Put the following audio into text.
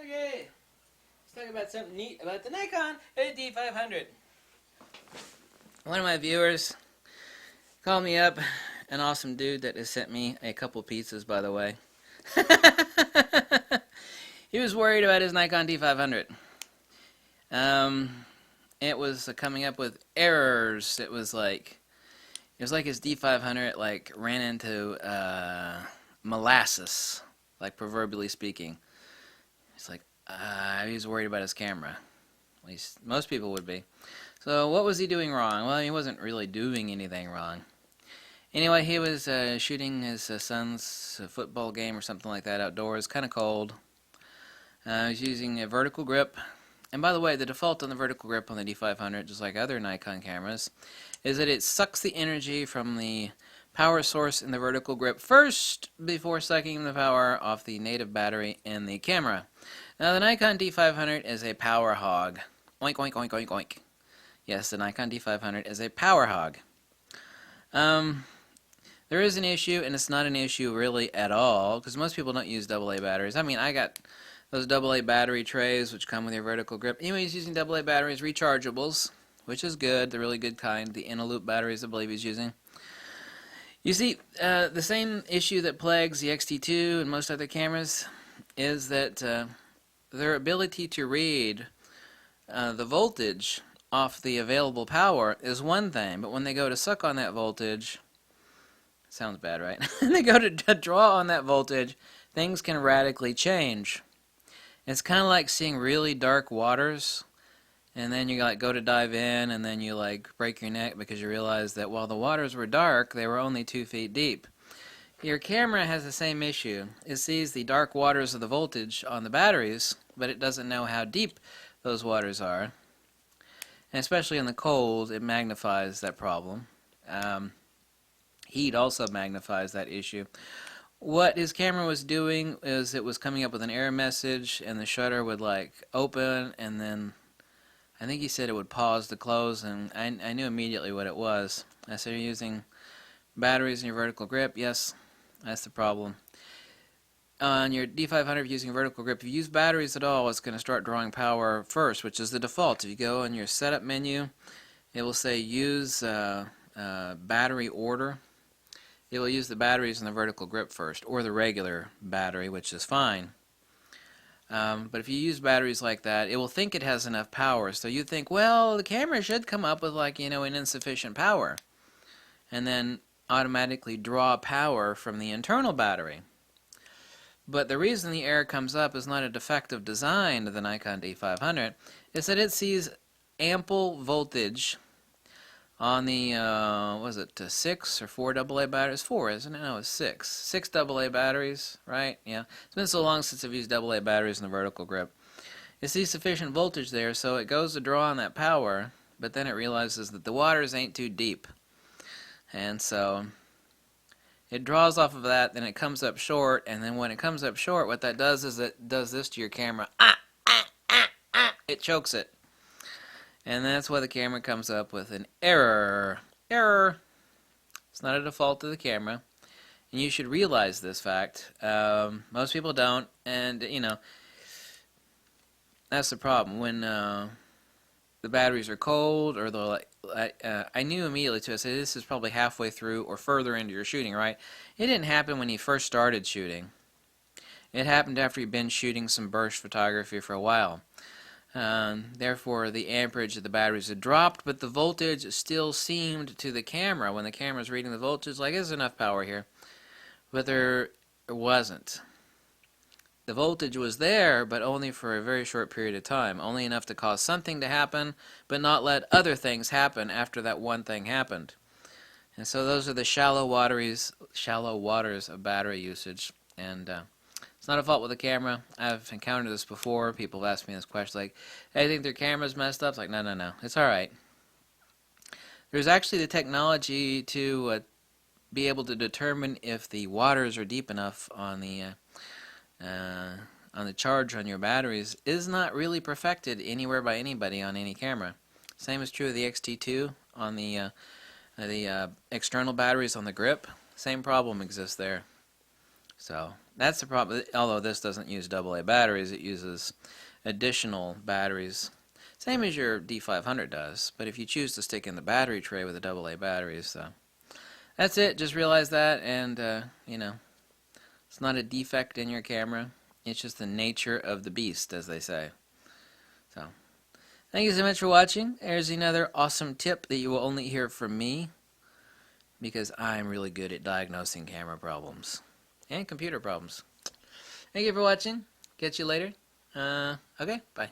Okay, let's talk about something neat about the Nikon D500. One of my viewers called me up, an awesome dude that has sent me a couple pizzas, by the way. He was worried about his Nikon D500. It was coming up with errors. It was like his D500 like ran into molasses, like proverbially speaking. It's like he was worried about his camera. At least most people would be. So what was he doing wrong? Well, he wasn't really doing anything wrong. Anyway, he was shooting his son's football game or something like that outdoors, kind of cold. He was using a vertical grip. And by the way, the default on the vertical grip on the D500, just like other Nikon cameras, is that it sucks the energy from the power source in the vertical grip first before sucking the power off the native battery in the camera. Now, the Nikon D500 is a power hog. Oink, oink, oink, oink, oink. Yes, the Nikon D500 is a power hog. There is an issue, and it's not an issue really at all, because most people don't use AA batteries. I mean, I got those AA battery trays, which come with your vertical grip. Anyway, he's using AA batteries, rechargeables, which is good, the really good kind, the in-a-loop batteries I believe he's using. You see, the same issue that plagues the X-T2 and most other cameras is that their ability to read the voltage off the available power is one thing, but when they go to suck on that voltage, sounds bad, right? They go to draw on that voltage, things can radically change. It's kind of like seeing really dark waters, and then you like go to dive in, and then you like break your neck because you realize that while the waters were dark, they were only 2 feet deep. Your camera has the same issue. It sees the dark waters of the voltage on the batteries, but it doesn't know how deep those waters are. And especially in the cold, it magnifies that problem. Heat also magnifies that issue. What his camera was doing is it was coming up with an error message, and the shutter would like open, and then I think he said it would pause to close, and I knew immediately what it was. I said, you're using batteries in your vertical grip? Yes, that's the problem. On your D500, if you're using a vertical grip, if you use batteries at all, it's going to start drawing power first, which is the default. If you go in your setup menu, it will say use battery order. It will use the batteries in the vertical grip first, or the regular battery, which is fine. But if you use batteries like that, it will think it has enough power. So you think, well, the camera should come up with like, an insufficient power. And then automatically draw power from the internal battery. But the reason the error comes up is not a defective design of the Nikon D500. It's that it sees ample voltage on the, was it 6 or 4 AA batteries? 4, isn't it? No, it's 6. 6 AA batteries, right? Yeah. It's been so long since I've used AA batteries in the vertical grip. It sees sufficient voltage there, so it goes to draw on that power, but then it realizes that the waters ain't too deep. And so it draws off of that, then it comes up short, and then when it comes up short, what that does is it does this to your camera. It chokes it. And that's why the camera comes up with an error. Error. It's not a default of the camera. And you should realize this fact. Most people don't, and, that's the problem. When the batteries are cold, or they're like, I knew immediately too. I said, this is probably halfway through or further into your shooting, right? It didn't happen when you first started shooting. It happened after you've been shooting some burst photography for a while. Therefore, the amperage of the batteries had dropped, but the voltage still seemed to the camera, when the camera was reading the voltage, like there's enough power here. But there wasn't. The voltage was there, but only for a very short period of time, only enough to cause something to happen, but not let other things happen after that one thing happened. And so those are the shallow waters of battery usage. And it's not a fault with the camera. I've encountered this before. People have asked me this question, like, hey, I think their camera's messed up. It's like, no, it's all right. There's actually the technology to be able to determine if the waters are deep enough on the charge on your batteries is not really perfected anywhere by anybody on any camera. Same is true of the X-T2 on the external batteries on the grip. Same problem exists there. So That's the problem. Although this doesn't use AA batteries, it uses additional batteries. Same as your D500 does, but if you choose to stick in the battery tray with the AA batteries, so that's it. Just realize that, and you know, it's not a defect in your camera. It's just the nature of the beast, as they say. So, thank you so much for watching. There's another awesome tip that you will only hear from me, because I'm really good at diagnosing camera problems and computer problems. Thank you for watching. Catch you later. Okay, bye.